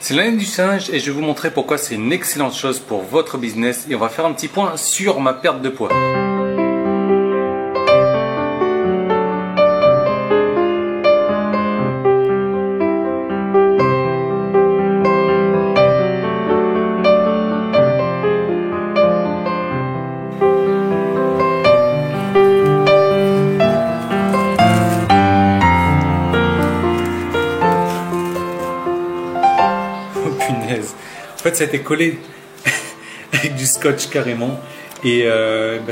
C'est l'année du singe et je vais vous montrer pourquoi c'est une excellente chose pour votre business et on va faire un petit point sur ma perte de poids. En fait, ça a été collé avec du scotch carrément et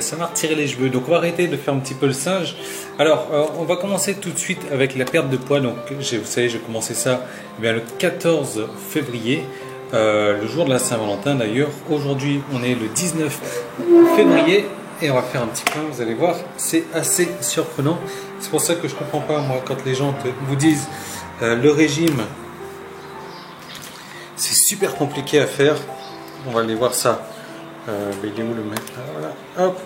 ça m'a retiré les cheveux. Donc, on va arrêter de faire un petit peu le singe. Alors, on va commencer tout de suite avec la perte de poids. Donc, vous savez, j'ai commencé ça le 14 février, le jour de la Saint-Valentin d'ailleurs. Aujourd'hui, on est le 19 février et on va faire un petit point. Vous allez voir, c'est assez surprenant. C'est pour ça que je comprends pas, moi, quand les gens vous disent le régime. C'est super compliqué à faire. On va aller voir ça. Il est où le mec là? Voilà. Hop.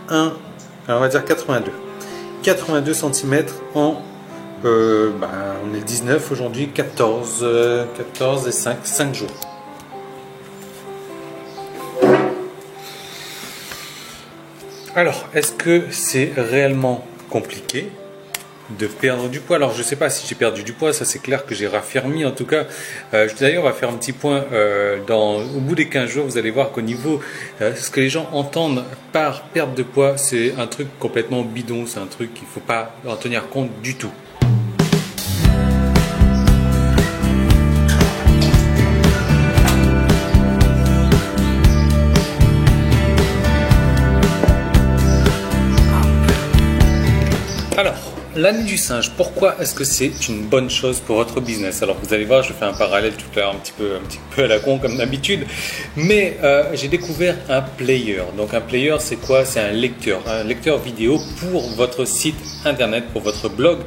Alors on va dire 82 cm en on est le 19 aujourd'hui, 14 et 5 jours. Alors, est-ce que c'est réellement compliqué de perdre du poids? Alors je ne sais pas si j'ai perdu du poids, ça c'est clair que j'ai raffermi en tout cas. D'ailleurs on va faire un petit point au bout des 15 jours, vous allez voir qu'au niveau ce que les gens entendent par perte de poids, c'est un truc complètement bidon, c'est un truc qu'il ne faut pas en tenir compte du tout. Alors, l'année du singe, pourquoi est-ce que c'est une bonne chose pour votre business? Alors vous allez voir, je fais un parallèle tout à l'heure un petit peu à la con comme d'habitude, mais j'ai découvert un player. Donc un player, c'est quoi? C'est un lecteur vidéo pour votre site internet, pour votre blog,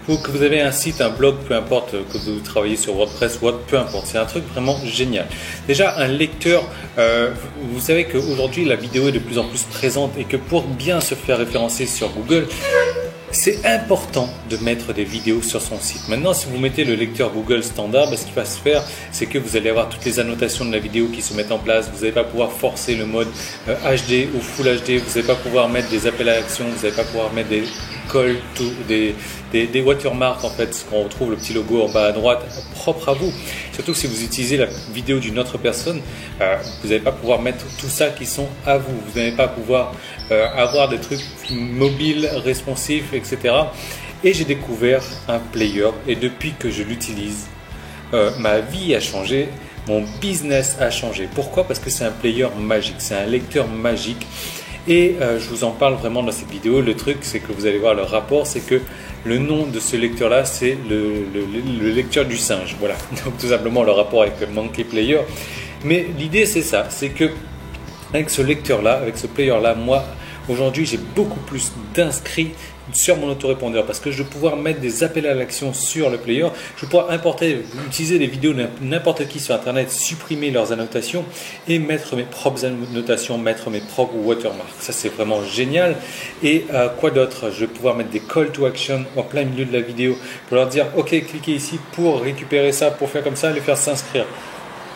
ou que vous avez un site, un blog, peu importe, que vous travaillez sur WordPress, peu importe. C'est un truc vraiment génial. Déjà, un lecteur, vous savez qu'aujourd'hui, la vidéo est de plus en plus présente et que pour bien se faire référencer sur Google, c'est important de mettre des vidéos sur son site. Maintenant, si vous mettez le lecteur Google standard, ce qui va se faire, c'est que vous allez avoir toutes les annotations de la vidéo qui se mettent en place. Vous n'allez pas pouvoir forcer le mode HD ou Full HD. Vous n'allez pas pouvoir mettre des appels à l'action. Vous n'allez pas pouvoir mettre des call to, des watermarks en fait, qu'on retrouve le petit logo en bas à droite, propre à vous. Surtout si vous utilisez la vidéo d'une autre personne, vous n'allez pas pouvoir mettre tout ça qui sont à vous. Vous n'allez pas pouvoir avoir des trucs mobiles, responsifs, etc. Et j'ai découvert un player et depuis que je l'utilise, ma vie a changé, mon business a changé. Pourquoi? Parce que c'est un player magique, c'est un lecteur magique. Et je vous en parle vraiment dans cette vidéo. Le truc, c'est que vous allez voir le rapport, c'est que le nom de ce lecteur-là, c'est le lecteur du singe. Voilà, donc tout simplement le rapport avec le Monkey Player. Mais l'idée, c'est ça, c'est que avec ce lecteur-là, avec ce player-là, moi, aujourd'hui, j'ai beaucoup plus d'inscrits sur mon autorépondeur parce que je vais pouvoir mettre des appels à l'action sur le player. Je vais pouvoir utiliser des vidéos de n'importe qui sur Internet, supprimer leurs annotations et mettre mes propres annotations, mettre mes propres watermarks. Ça, c'est vraiment génial. Et quoi d'autre? Je vais pouvoir mettre des call to action en plein milieu de la vidéo pour leur dire « Ok, cliquez ici pour récupérer ça, pour faire comme ça, les faire s'inscrire ».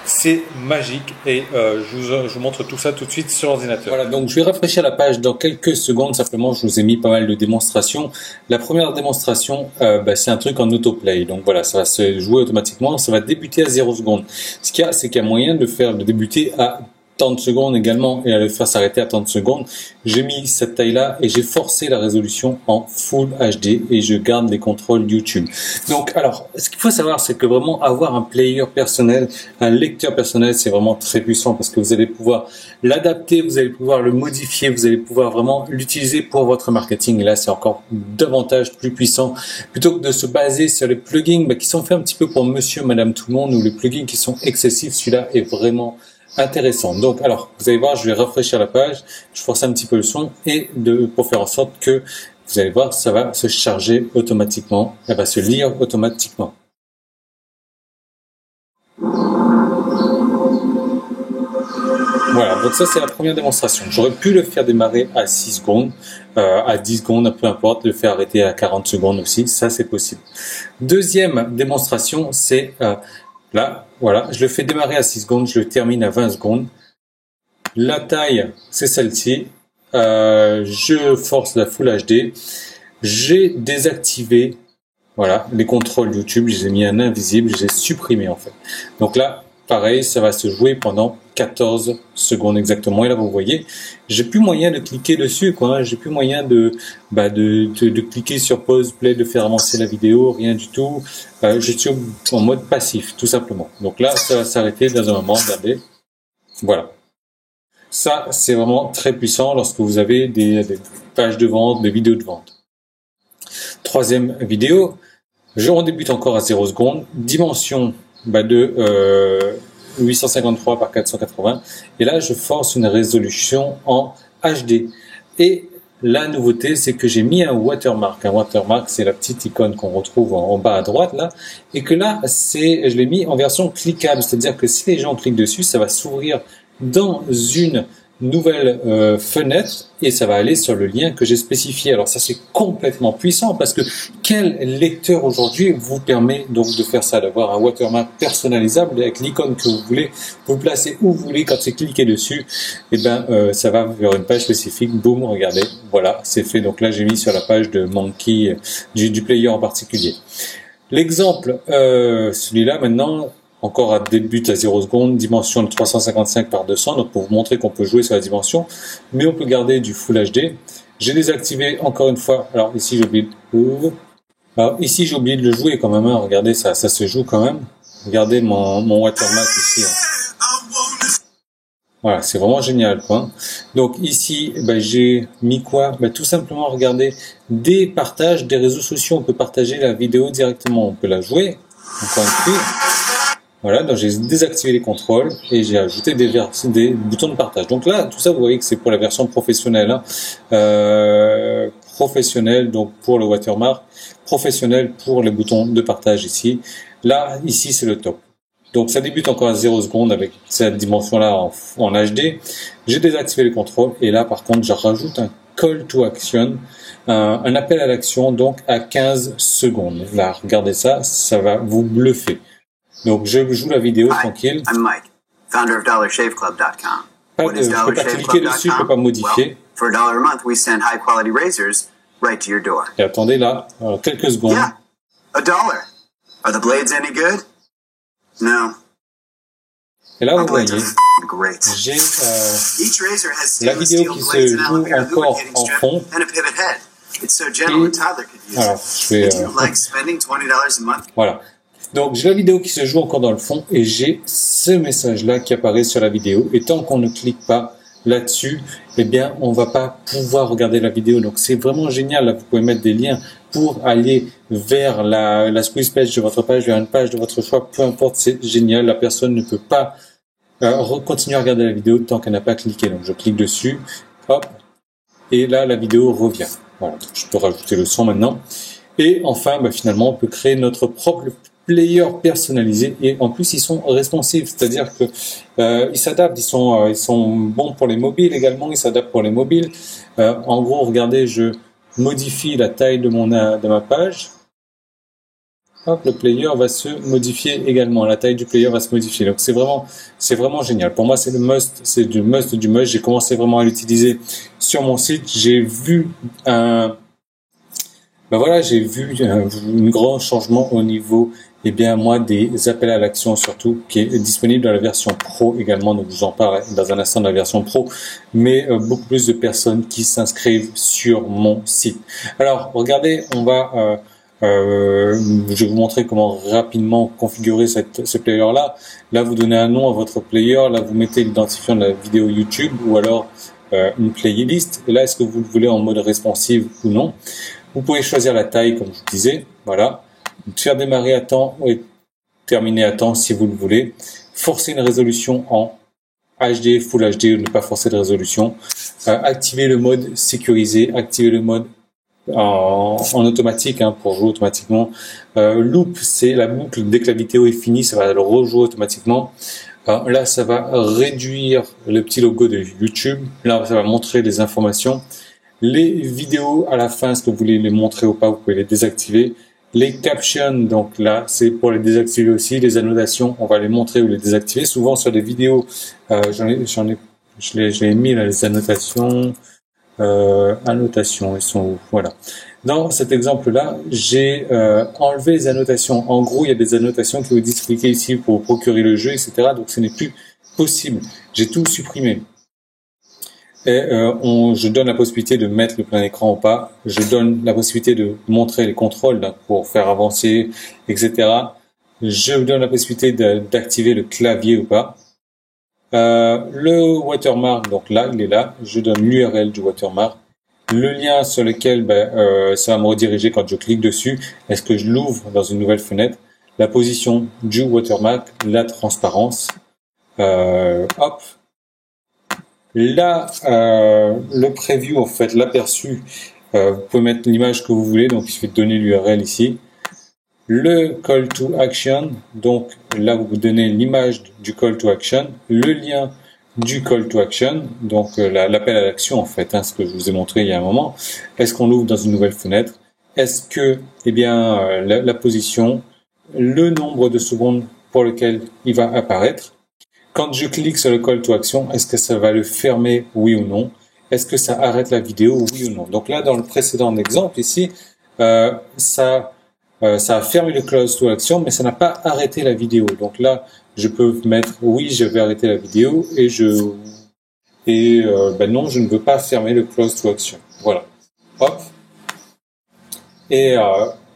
C'est magique et je vous montre tout ça tout de suite sur l'ordinateur. Voilà, donc je vais rafraîchir la page dans quelques secondes. Simplement, je vous ai mis pas mal de démonstrations. La première démonstration, c'est un truc en autoplay. Donc voilà, ça va se jouer automatiquement. Ça va débuter à 0 secondes. Ce qu'il y a, c'est qu'il y a moyen de débuter à 30 secondes également et à le faire s'arrêter à 30 secondes. J'ai mis cette taille-là et j'ai forcé la résolution en Full HD et je garde les contrôles YouTube. Donc, alors, ce qu'il faut savoir, c'est que vraiment avoir un player personnel, un lecteur personnel, c'est vraiment très puissant parce que vous allez pouvoir l'adapter, vous allez pouvoir le modifier, vous allez pouvoir vraiment l'utiliser pour votre marketing. Et là, c'est encore davantage plus puissant plutôt que de se baser sur les plugins qui sont faits un petit peu pour monsieur, madame, tout le monde ou les plugins qui sont excessifs. Celui-là est vraiment intéressant. Donc, alors, vous allez voir, je vais rafraîchir la page, je force un petit peu le son et pour faire en sorte que, vous allez voir, ça va se charger automatiquement, elle va se lire automatiquement. Voilà, donc ça c'est la première démonstration. J'aurais pu le faire démarrer à 6 secondes, à 10 secondes, peu importe, le faire arrêter à 40 secondes aussi, ça c'est possible. Deuxième démonstration, c'est là, voilà, je le fais démarrer à 6 secondes, je le termine à 20 secondes. La taille, c'est celle-ci. Je force la Full HD. J'ai désactivé, voilà, les contrôles YouTube. Je les ai mis en invisible. Je les ai supprimés en fait. Donc là, pareil, ça va se jouer pendant 14 secondes exactement. Et là, vous voyez, j'ai plus moyen de cliquer dessus, quoi. J'ai plus moyen de cliquer sur pause, play, de faire avancer la vidéo, rien du tout. Je suis en mode passif, tout simplement. Donc là, ça va s'arrêter dans un moment. Regardez, voilà. Ça, c'est vraiment très puissant lorsque vous avez des pages de vente, des vidéos de vente. Troisième vidéo, on débute encore à 0 secondes, dimension de 853 par 480, et là je force une résolution en HD. Et la nouveauté, c'est que j'ai mis un watermark. Un watermark, c'est la petite icône qu'on retrouve en bas à droite là, et que là, je l'ai mis en version cliquable, c'est-à-dire que si les gens cliquent dessus, ça va s'ouvrir dans une nouvelle fenêtre et ça va aller sur le lien que j'ai spécifié. Alors ça c'est complètement puissant parce que quel lecteur aujourd'hui vous permet donc de faire ça, d'avoir un watermark personnalisable avec l'icône que vous voulez, vous placez où vous voulez, quand c'est cliqué dessus, et ça va vers une page spécifique, boum, regardez, voilà, c'est fait. Donc là j'ai mis sur la page de Monkey du player en particulier. L'exemple, celui-là maintenant, encore à début à 0 secondes, dimension de 355 par 200, donc pour vous montrer qu'on peut jouer sur la dimension, mais on peut garder du Full HD. J'ai désactivé encore une fois, alors ici j'ai oublié de le jouer quand même, hein. Regardez ça se joue quand même. Regardez mon watermark ici. Hein. Voilà, c'est vraiment génial, quoi. Donc ici, j'ai mis quoi? Tout simplement, regardez, des partages des réseaux sociaux. On peut partager la vidéo directement, on peut la jouer. Encore une fois. Voilà, donc j'ai désactivé les contrôles et j'ai ajouté des boutons de partage. Donc là, tout ça, vous voyez que c'est pour la version professionnelle. Hein. Professionnel, donc pour le watermark. Professionnel pour les boutons de partage ici. Là, ici, c'est le top. Donc ça débute encore à 0 secondes avec cette dimension-là en HD. J'ai désactivé les contrôles et là, par contre, je rajoute un call to action, un appel à l'action, donc à 15 secondes. Là, regardez ça, ça va vous bluffer. Donc, je joue la vidéo tranquille. I'm Mike, founder of DollarShaveClub.com. Je ne peux pas cliquer dessus, je ne peux pas modifier. For $1 a month, we send high quality razors right to your door. Et attendez là, quelques secondes. Yeah, $1. Are the blades any good? No. Et là, vous voyez, j'ai la vidéo qui se joue encore en fond. Alors, je vais... voilà. Donc, j'ai la vidéo qui se joue encore dans le fond et j'ai ce message-là qui apparaît sur la vidéo. Et tant qu'on ne clique pas là-dessus, eh bien, on va pas pouvoir regarder la vidéo. Donc, c'est vraiment génial. Là, vous pouvez mettre des liens pour aller vers la squeeze page de votre page, vers une page de votre choix. Peu importe, c'est génial. La personne ne peut pas continuer à regarder la vidéo tant qu'elle n'a pas cliqué. Donc, je clique dessus. Hop. Et là, la vidéo revient. Voilà. Donc, je peux rajouter le son maintenant. Et enfin, finalement, on peut créer notre propre player personnalisé et en plus ils sont responsives, c'est-à-dire que ils s'adaptent, ils sont bons pour les mobiles également, ils s'adaptent pour les mobiles. En gros, regardez, je modifie la taille de ma page. Hop, le player va se modifier également, la taille du player va se modifier. Donc c'est vraiment génial. Pour moi, c'est le must, c'est du must du must. J'ai commencé vraiment à l'utiliser sur mon site. J'ai vu j'ai vu un grand changement au niveau, des appels à l'action surtout, qui est disponible dans la version Pro également. Donc, je vous en parle dans un instant de la version Pro, mais beaucoup plus de personnes qui s'inscrivent sur mon site. Alors, regardez, je vais vous montrer comment rapidement configurer ce player-là. Là, vous donnez un nom à votre player. Là, vous mettez l'identifiant de la vidéo YouTube ou alors une playlist. Et là, est-ce que vous le voulez en mode responsive ou non? Vous pouvez choisir la taille, comme je vous disais. Voilà. Faire démarrer à temps et terminer à temps si vous le voulez. Forcer une résolution en HD, Full HD ou ne pas forcer de résolution. Activer le mode sécurisé. Activer le mode en automatique pour jouer automatiquement. Loop, c'est la boucle. Dès que la vidéo est finie, ça va le rejouer automatiquement. Alors là, ça va réduire le petit logo de YouTube. Là, ça va montrer les informations. Les vidéos à la fin, est-ce que vous voulez les montrer ou pas, vous pouvez les désactiver. Les captions, donc là, c'est pour les désactiver aussi. Les annotations, on va les montrer ou les désactiver. Souvent sur des vidéos, je l'ai mis là, les annotations. Annotations, elles sont où? Voilà. Dans cet exemple-là, j'ai enlevé les annotations. En gros, il y a des annotations qui vous disent cliquez ici pour procurer le jeu, etc. Donc, ce n'est plus possible. J'ai tout supprimé. Et je donne la possibilité de mettre le plein écran ou pas. Je donne la possibilité de montrer les contrôles là, pour faire avancer, etc. Je donne la possibilité d'activer le clavier ou pas. Le watermark, donc là, il est là. Je donne l'URL du watermark. Le lien sur lequel ça va me rediriger quand je clique dessus. Est-ce que je l'ouvre dans une nouvelle fenêtre? La position du watermark, la transparence. Hop. Là, le preview, en fait, l'aperçu, vous pouvez mettre l'image que vous voulez, donc il suffit de donner l'URL ici. Le call to action, donc là vous donnez l'image du call to action, le lien du call to action, donc l'appel à l'action en fait, ce que je vous ai montré il y a un moment. Est-ce qu'on l'ouvre dans une nouvelle fenêtre? Est-ce que, la position, le nombre de secondes pour lequel il va apparaître? Quand je clique sur le call to action, est-ce que ça va le fermer, oui ou non? Est-ce que ça arrête la vidéo, oui ou non? Donc là, dans le précédent exemple ici, ça a fermé le close to action, mais ça n'a pas arrêté la vidéo. Donc là, je peux mettre oui, je vais arrêter la vidéo et non, je ne veux pas fermer le close to action. Voilà. Hop. Et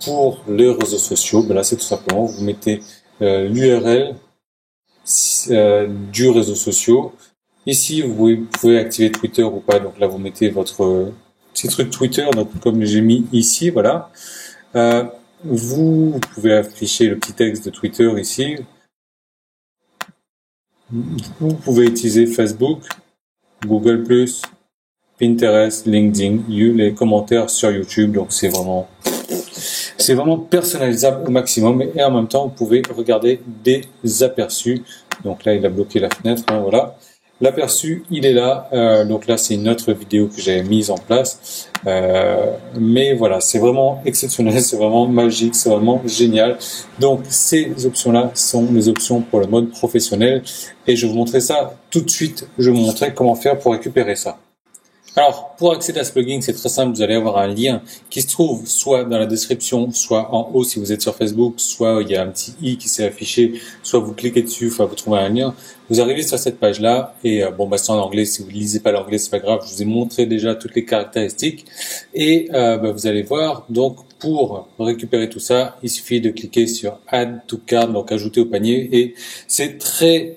pour les réseaux sociaux, là, c'est tout simplement, vous mettez l'URL du réseau social. Ici, vous pouvez activer Twitter ou pas. Donc là, vous mettez votre petit truc Twitter, donc comme j'ai mis ici, voilà. Vous pouvez afficher le petit texte de Twitter ici. Vous pouvez utiliser Facebook, Google+, Pinterest, LinkedIn, les commentaires sur YouTube. Donc c'est vraiment personnalisable au maximum et en même temps vous pouvez regarder des aperçus. Donc là il a bloqué la fenêtre, voilà. L'aperçu il est là, donc là c'est une autre vidéo que j'avais mise en place, mais voilà, c'est vraiment exceptionnel, c'est vraiment magique, c'est vraiment génial. Donc ces options là sont les options pour le mode professionnel et je vais vous montrer ça tout de suite. Je vais vous montrer comment faire pour récupérer ça. Alors, pour accéder à ce plugin, c'est très simple. Vous allez avoir un lien qui se trouve soit dans la description, soit en haut si vous êtes sur Facebook, soit il y a un petit i qui s'est affiché, soit vous cliquez dessus, vous trouvez un lien. Vous arrivez sur cette page-là et c'est en anglais. Si vous ne lisez pas l'anglais, c'est pas grave. Je vous ai montré déjà toutes les caractéristiques et vous allez voir. Donc, pour récupérer tout ça, il suffit de cliquer sur Add to Cart, donc ajouter au panier, et c'est très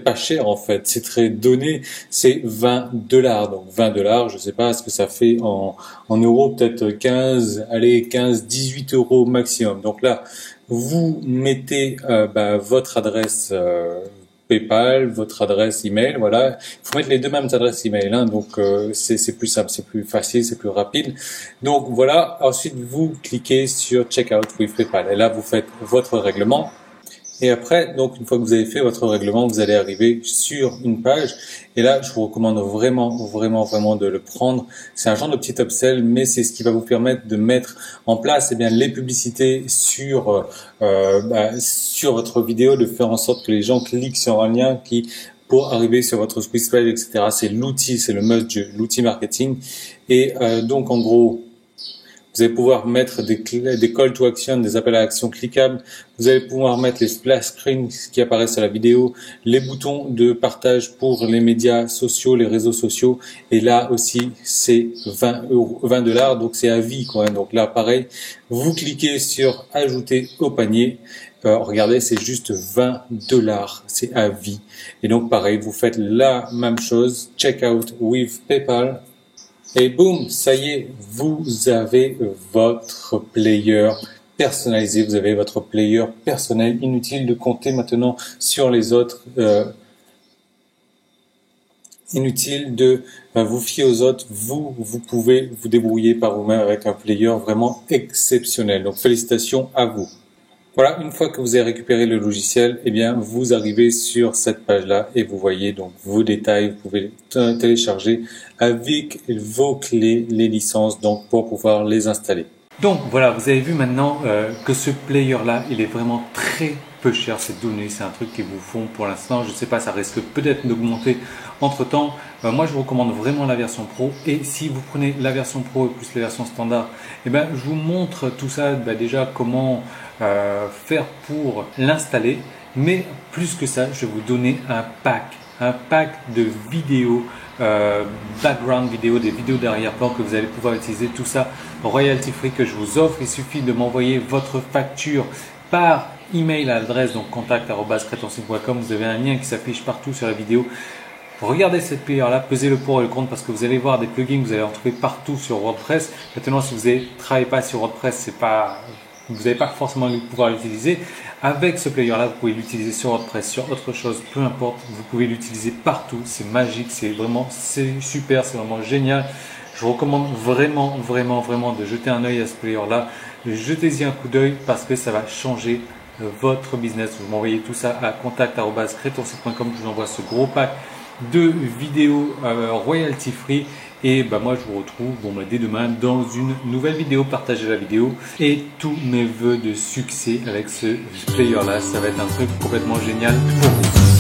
pas cher en fait, c'est très donné, c'est $20, donc $20, je sais pas ce que ça fait en euros, peut-être 15, 18 euros maximum. Donc là, vous mettez votre adresse PayPal, votre adresse email, voilà. Il faut mettre les deux mêmes adresses email, donc c'est plus simple, c'est plus facile, c'est plus rapide. Donc voilà. Ensuite, vous cliquez sur Checkout with PayPal et là vous faites votre règlement. Et après, donc une fois que vous avez fait votre règlement, vous allez arriver sur une page. Et là, je vous recommande vraiment de le prendre. C'est un genre de petit upsell, mais c'est ce qui va vous permettre de mettre en place les publicités sur votre vidéo, de faire en sorte que les gens cliquent sur un lien pour arriver sur votre squeeze page, etc. C'est l'outil, c'est le must, l'outil marketing. Et donc en gros, vous allez pouvoir mettre des call to action, des appels à action cliquables. Vous allez pouvoir mettre les splash screens qui apparaissent sur la vidéo, les boutons de partage pour les médias sociaux, les réseaux sociaux. Et là aussi, c'est $20, donc c'est à vie, quoi. Donc là, pareil, vous cliquez sur ajouter au panier. Regardez, c'est juste $20, c'est à vie. Et donc pareil, vous faites la même chose, checkout with PayPal. Et boum, ça y est, vous avez votre player personnalisé, vous avez votre player personnel. Inutile de compter maintenant sur les autres, inutile de vous fier aux autres. Vous pouvez vous débrouiller par vous-même avec un player vraiment exceptionnel. Donc félicitations à vous. Voilà, une fois que vous avez récupéré le logiciel, eh bien, vous arrivez sur cette page-là et vous voyez donc vos détails. Vous pouvez télécharger avec vos clés les licences donc pour pouvoir les installer. Donc voilà, vous avez vu maintenant que ce player-là, il est vraiment très peu cher, ces données. C'est un truc qu'ils vous font pour l'instant. Je ne sais pas, ça risque peut-être d'augmenter entre-temps. Moi, je vous recommande vraiment la version Pro. Et si vous prenez la version Pro et plus la version standard, eh ben, je vous montre tout ça déjà comment faire pour l'installer. Mais plus que ça, je vais vous donner un pack de vidéos, background vidéo, des vidéos d'arrière-plan que vous allez pouvoir utiliser. Tout ça royalty free que je vous offre. Il suffit de m'envoyer votre facture par email à l'adresse donc contact@cretonsites.com. Vous avez un lien qui s'affiche partout sur la vidéo. Regardez cette player-là, pesez le pour et le contre parce que vous allez voir des plugins, vous allez en trouver partout sur WordPress. Maintenant, si vous ne travaillez pas sur WordPress, vous n'avez pas forcément pouvoir l'utiliser. Avec ce player-là, vous pouvez l'utiliser sur WordPress, sur autre chose, peu importe. Vous pouvez l'utiliser partout. C'est magique, c'est super, c'est vraiment génial. Je vous recommande vraiment de jeter un œil à ce player-là. Jetez-y un coup d'œil parce que ça va changer votre business. Vous m'envoyez tout ça à contact@cretonsites.com. Je vous envoie ce gros pack de vidéos royalty free. Et moi je vous retrouve dès demain dans une nouvelle vidéo. Partagez la vidéo et tous mes vœux de succès avec ce player là. Ça va être un truc complètement génial pour vous.